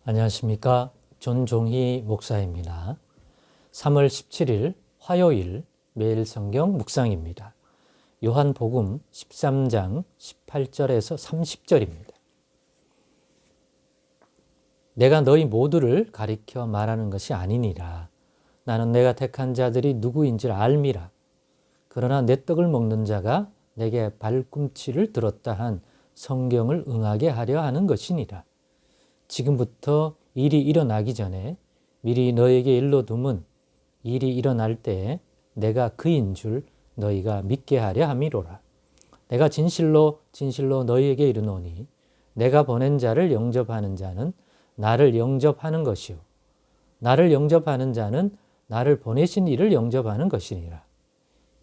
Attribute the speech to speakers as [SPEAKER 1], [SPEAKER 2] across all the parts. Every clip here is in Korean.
[SPEAKER 1] 안녕하십니까. 존종희 목사입니다. 3월 17일 화요일 매일 성경 묵상입니다. 요한복음 13장 18절에서 30절입니다. 내가 너희 모두를 가리켜 말하는 것이 아니니라. 나는 내가 택한 자들이 누구인지를 알미라. 그러나 내 떡을 먹는 자가 내게 발꿈치를 들었다 한 성경을 응하게 하려 하는 것이니라. 지금부터 일이 일어나기 전에 미리 너에게 일러둠은 일이 일어날 때에 내가 그인 줄 너희가 믿게 하려 함이로라. 내가 진실로 너희에게 이르노니 내가 보낸 자를 영접하는 자는 나를 영접하는 것이요 나를 영접하는 자는 나를 보내신 이를 영접하는 것이니라.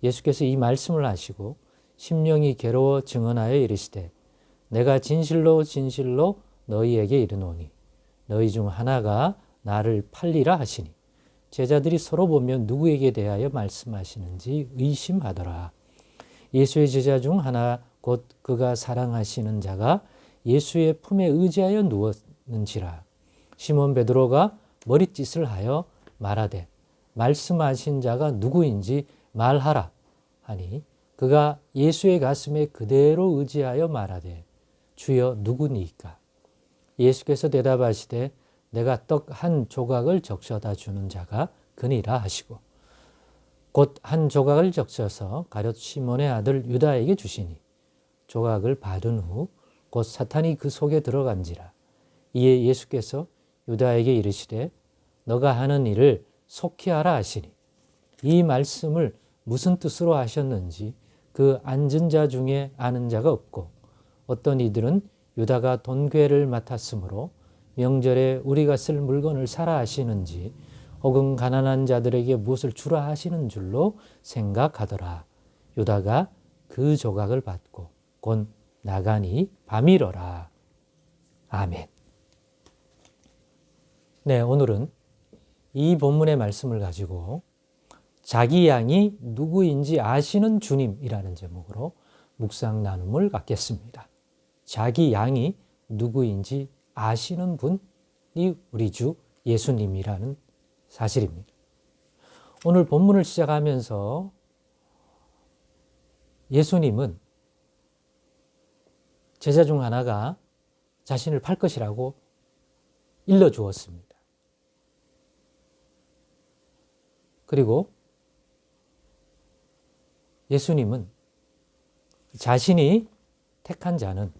[SPEAKER 1] 예수께서 이 말씀을 하시고 심령이 괴로워 증언하여 이르시되 내가 진실로 너희에게 이르노니 너희 중 하나가 나를 팔리라 하시니 제자들이 서로 보며 누구에게 대하여 말씀하시는지 의심하더라. 예수의 제자 중 하나 곧 그가 사랑하시는 자가 예수의 품에 의지하여 누웠는지라. 시몬 베드로가 머릿짓을 하여 말하되 말씀하신 자가 누구인지 말하라 하니 그가 예수의 가슴에 그대로 의지하여 말하되 주여 누구니이까? 예수께서 대답하시되 내가 떡 한 조각을 적셔다 주는 자가 그니라 하시고 곧 한 조각을 적셔서 가룟 시몬의 아들 유다에게 주시니 조각을 받은 후 곧 사탄이 그 속에 들어간지라. 이에 예수께서 유다에게 이르시되 너가 하는 일을 속히 하라 하시니 이 말씀을 무슨 뜻으로 하셨는지 그 앉은 자 중에 아는 자가 없고 어떤 이들은 유다가 돈괴를 맡았으므로 명절에 우리가 쓸 물건을 사라 하시는지 혹은 가난한 자들에게 무엇을 주라 하시는 줄로 생각하더라. 유다가 그 조각을 받고 곧 나가니 밤이러라. 아멘. 네, 오늘은 이 본문의 말씀을 가지고 자기 양이 누구인지 아시는 주님이라는 제목으로 묵상 나눔을 갖겠습니다. 자기 양이 누구인지 아시는 분이 우리 주 예수님이라는 사실입니다. 오늘 본문을 시작하면서 예수님은 제자 중 하나가 자신을 팔 것이라고 일러주었습니다. 그리고 예수님은 자신이 택한 자는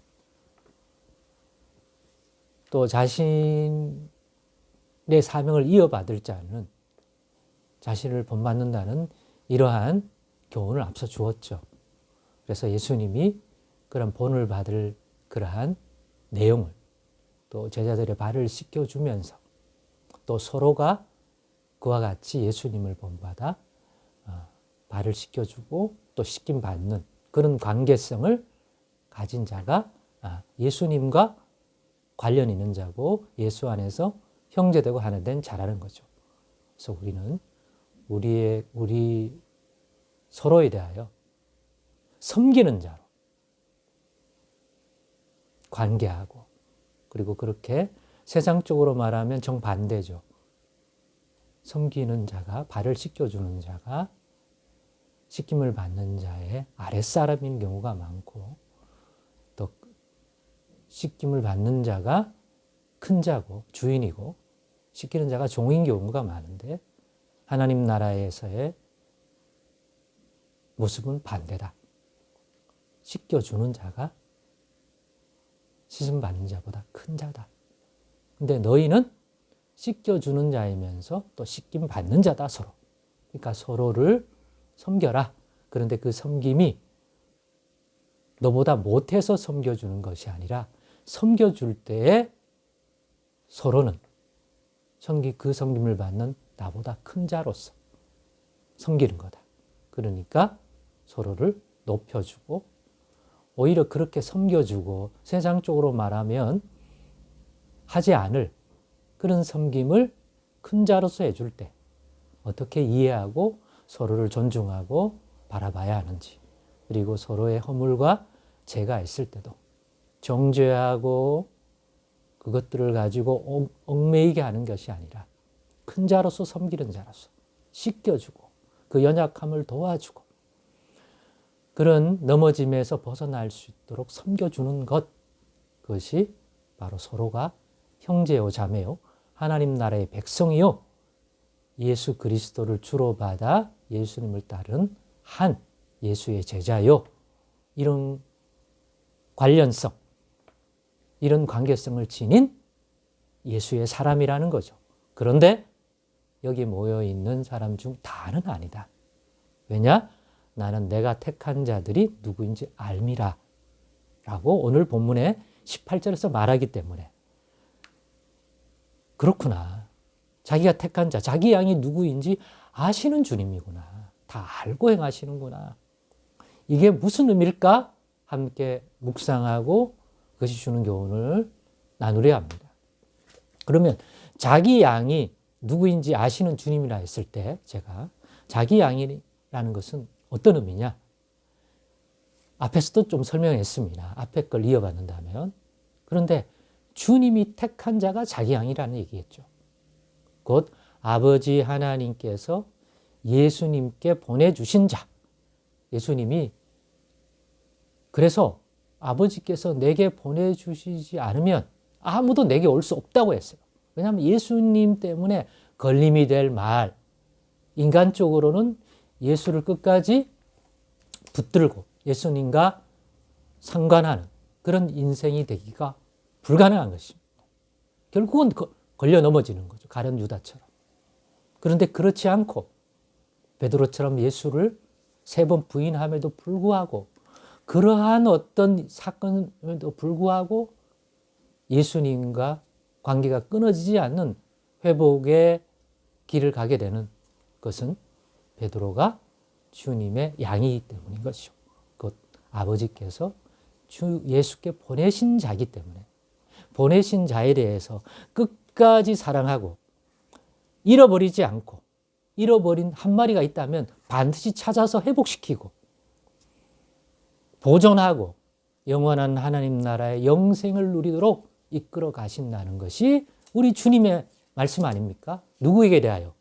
[SPEAKER 1] 또 자신의 사명을 이어받을 자는 자신을 본받는다는 이러한 교훈을 앞서 주었죠. 그래서 예수님이 그런 본을 받을 그러한 내용을 또 제자들의 발을 씻겨주면서 또 서로가 그와 같이 예수님을 본받아 발을 씻겨주고 또 씻김 받는 그런 관계성을 가진 자가 예수님과 관련 있는 자고 예수 안에서 형제되고 하나 된 자라는 거죠. 그래서 우리는 우리 서로에 대하여 섬기는 자로 관계하고 그리고 그렇게 세상적으로 말하면 정반대죠. 섬기는 자가 발을 씻겨주는 자가 씻김을 받는 자의 아랫사람인 경우가 많고 또 씻김을 받는 자가 큰 자고 주인이고 씻기는 자가 종인 경우가 많은데 하나님 나라에서의 모습은 반대다. 씻겨주는 자가 씻음 받는 자보다 큰 자다. 근데 너희는 씻겨주는 자이면서 또 씻김 받는 자다 서로. 그러니까 서로를 섬겨라. 그런데 그 섬김이 너보다 못해서 섬겨주는 것이 아니라 섬겨줄 때에 서로는 그 섬김을 받는 나보다 큰 자로서 섬기는 거다. 그러니까 서로를 높여주고 오히려 그렇게 섬겨주고 세상적으로 말하면 하지 않을 그런 섬김을 큰 자로서 해줄 때 어떻게 이해하고 서로를 존중하고 바라봐야 하는지 그리고 서로의 허물과 죄가 있을 때도 정죄하고 그것들을 가지고 얽매이게 하는 것이 아니라 큰 자로서 섬기는 자로서 씻겨주고 그 연약함을 도와주고 그런 넘어짐에서 벗어날 수 있도록 섬겨주는 것, 그것이 바로 서로가 형제요 자매요 하나님 나라의 백성이요 예수 그리스도를 주로 받아 예수님을 따른 한 예수의 제자요, 이런 관련성, 이런 관계성을 지닌 예수의 사람이라는 거죠. 그런데 여기 모여있는 사람 중 다는 아니다. 왜냐? 나는 내가 택한 자들이 누구인지 알미라 라고 오늘 본문의 18절에서 말하기 때문에, 그렇구나. 자기가 택한 자, 자기 양이 누구인지 아시는 주님이구나. 다 알고 행하시는구나. 이게 무슨 의미일까? 함께 묵상하고 그것이 주는 교훈을 나누려 합니다. 그러면 자기 양이 누구인지 아시는 주님이라 했을 때 제가 자기 양이라는 것은 어떤 의미냐? 앞에서도 좀 설명했습니다. 앞에 걸 이어받는다면. 그런데 주님이 택한 자가 자기 양이라는 얘기겠죠. 곧 아버지 하나님께서 예수님께 보내주신 자. 예수님이 그래서 아버지께서 내게 보내주시지 않으면 아무도 내게 올 수 없다고 했어요. 왜냐하면 예수님 때문에 걸림이 될 말, 인간적으로는 예수를 끝까지 붙들고 예수님과 상관하는 그런 인생이 되기가 불가능한 것입니다. 결국은 걸려 넘어지는 거죠. 가룟 유다처럼. 그런데 그렇지 않고 베드로처럼 예수를 3번 부인함에도 불구하고, 그러한 어떤 사건에도 불구하고 예수님과 관계가 끊어지지 않는 회복의 길을 가게 되는 것은 베드로가 주님의 양이기 때문인 것이죠. 곧 아버지께서 주 예수께 보내신 자이기 때문에 보내신 자에 대해서 끝까지 사랑하고 잃어버리지 않고, 잃어버린 한 마리가 있다면 반드시 찾아서 회복시키고 보존하고 영원한 하나님 나라의 영생을 누리도록 이끌어 가신다는 것이 우리 주님의 말씀 아닙니까? 누구에게 대하여?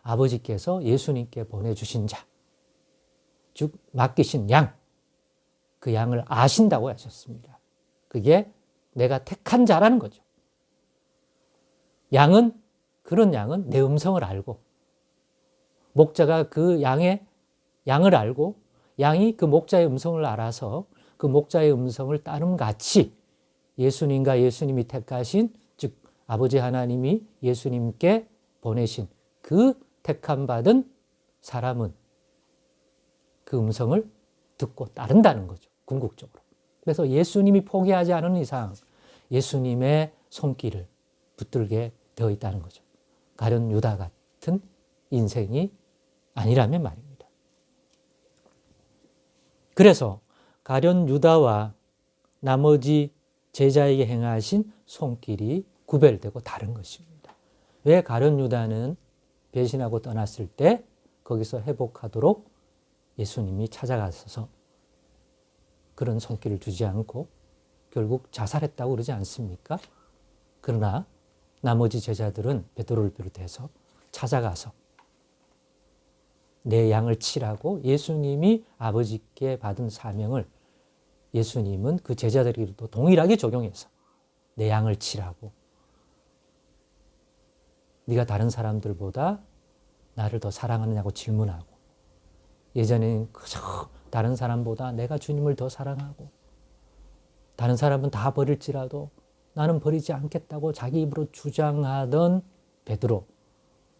[SPEAKER 1] 아버지께서 예수님께 보내주신 자, 즉 맡기신 양, 그 양을 아신다고 하셨습니다. 그게 내가 택한 자라는 거죠. 그런 양은 내 음성을 알고, 목자가 그 양을 알고 양이 그 목자의 음성을 알아서 그 목자의 음성을 따름같이 예수님과 예수님이 택하신, 즉 아버지 하나님이 예수님께 보내신 그 택함 받은 사람은 그 음성을 듣고 따른다는 거죠. 궁극적으로. 그래서 예수님이 포기하지 않은 이상 예수님의 손길을 붙들게 되어 있다는 거죠. 가룟 유다 같은 인생이 아니라면 말입니다. 그래서 가룟 유다와 나머지 제자에게 행하신 손길이 구별되고 다른 것입니다. 왜 가룟 유다는 배신하고 떠났을 때 거기서 회복하도록 예수님이 찾아가셔서 그런 손길을 주지 않고 결국 자살했다고 그러지 않습니까? 그러나 나머지 제자들은 베드로를 비롯해서 찾아가서 내 양을 치라고 예수님이 아버지께 받은 사명을 예수님은 그 제자들에게도 동일하게 적용해서 내 양을 치라고, 네가 다른 사람들보다 나를 더 사랑하느냐고 질문하고, 예전에는 그저 다른 사람보다 내가 주님을 더 사랑하고 다른 사람은 다 버릴지라도 나는 버리지 않겠다고 자기 입으로 주장하던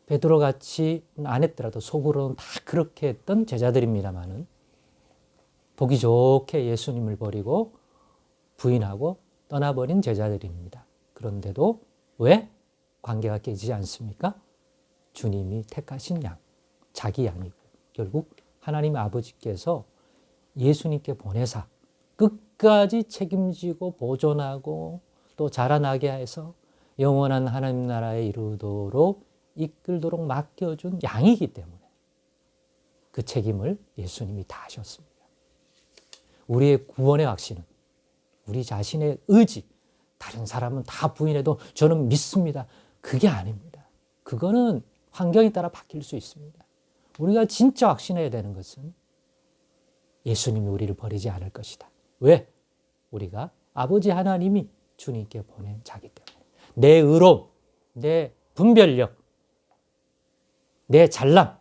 [SPEAKER 1] 베드로같이 안 했더라도 속으로는 다 그렇게 했던 제자들입니다마는 보기 좋게 예수님을 버리고 부인하고 떠나버린 제자들입니다. 그런데도 왜 관계가 깨지지 않습니까? 주님이 택하신 양, 자기 양이고 결국 하나님 아버지께서 예수님께 보내사 끝까지 책임지고 보존하고 또 자라나게 해서 영원한 하나님 나라에 이루도록 이끌도록 맡겨준 양이기 때문에 그 책임을 예수님이 다 하셨습니다. 우리의 구원의 확신은 우리 자신의 의지, 다른 사람은 다 부인해도 저는 믿습니다. 그게 아닙니다. 그거는 환경에 따라 바뀔 수 있습니다. 우리가 진짜 확신해야 되는 것은 예수님이 우리를 버리지 않을 것이다. 왜? 우리가 아버지 하나님이 주님께 보낸 자기 때문에. 내 의로움, 내 분별력, 내 잘남,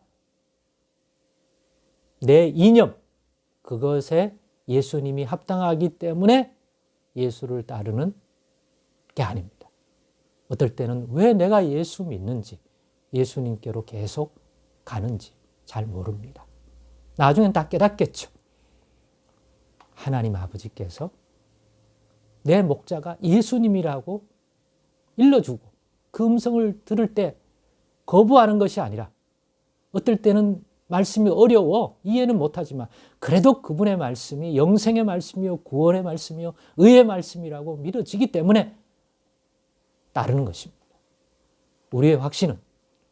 [SPEAKER 1] 내 이념, 그것에 예수님이 합당하기 때문에 예수를 따르는 게 아닙니다. 어떨 때는 왜 내가 예수 믿는지, 예수님께로 계속 가는지 잘 모릅니다. 나중엔 다 깨닫겠죠. 하나님 아버지께서 내 목자가 예수님이라고 일러주고 그 음성을 들을 때 거부하는 것이 아니라 어떨 때는 말씀이 어려워 이해는 못하지만 그래도 그분의 말씀이 영생의 말씀이요 구원의 말씀이요 의의 말씀이라고 믿어지기 때문에 따르는 것입니다. 우리의 확신은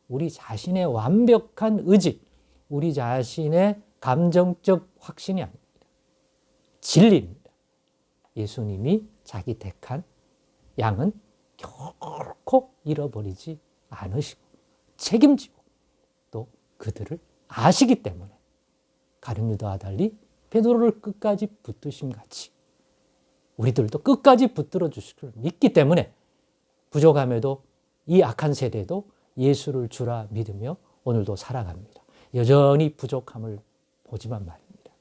[SPEAKER 1] 우리 자신의 완벽한 의지, 우리 자신의 감정적 확신이 아닙니다. 진리입니다. 예수님이 자기 택한 양은 결코 잃어버리지 않으시고 책임지고 또 그들을 아시기 때문에 가룟 유다와 달리 베드로를 끝까지 붙드심 같이 우리들도 끝까지 붙들어 주실 줄 믿기 때문에 부족함에도 이 악한 세대도 예수를 주라 믿으며 오늘도 살아갑니다. 여전히 부족함을 보지만 말입니다.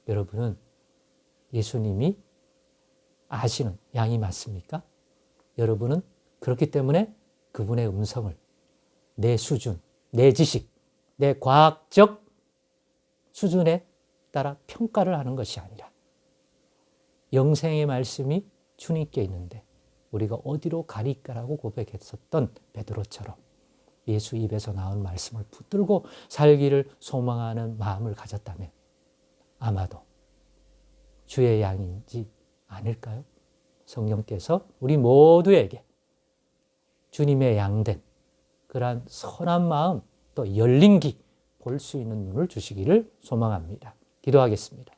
[SPEAKER 1] 여러분은 예수님이 아시는 양이 맞습니까? 여러분은 그렇기 때문에 그분의 음성을 내 수준, 내 지식, 내 과학적 수준에 따라 평가를 하는 것이 아니라 영생의 말씀이 주님께 있는데 우리가 어디로 가리까라고 고백했었던 베드로처럼 예수 입에서 나온 말씀을 붙들고 살기를 소망하는 마음을 가졌다면 아마도 주의 양인지 아닐까요? 성령께서 우리 모두에게 주님의 양된 그러한 선한 마음 또 열린 귀 볼 수 있는 눈을 주시기를 소망합니다. 기도하겠습니다.